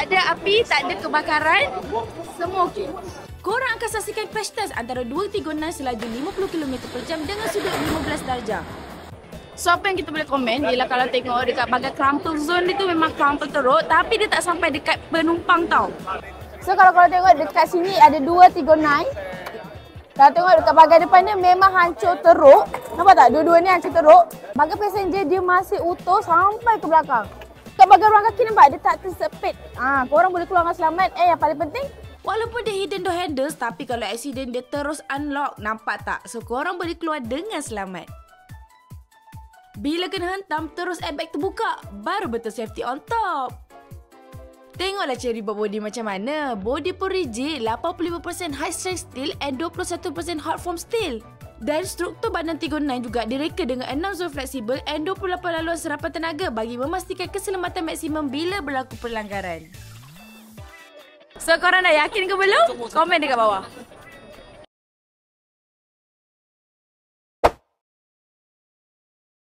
Tak ada api, tak ada kebakaran. Semua okey. Korang akan saksikan crash test antara dua Tigona selaju 50 km per jam dengan sudut 15 darjah. So apa yang kita boleh komen ialah kalau tengok dekat bahagian crumple zone dia tu memang crumple teruk tapi dia tak sampai dekat penumpang tau. So kalau korang tengok dekat sini ada dua Tigona. Kalau tengok dekat bahagian depan dia memang hancur teruk. Nampak tak? Dua-dua ni hancur teruk. Bahagian passenger dia masih utuh sampai ke belakang. Kat bahagian ruang kaki nampak dia tak tersepit. Korang boleh keluar dengan selamat. Yang paling penting, walaupun dia hidden door handles tapi kalau accident dia terus unlock. Nampak tak? So korang boleh keluar dengan selamat. Bila kena hentam terus airbag terbuka. Baru betul safety on top. Tengoklah Cherry buat body macam mana. Body pun rigid, 85% high strength steel and 21% hot form steel. Dan struktur badan Tigona juga direka dengan 6 zon fleksibel and 28 laluan serapan tenaga bagi memastikan keselamatan maksimum bila berlaku pelanggaran. So korang dah yakin ke belum? Komen dekat bawah.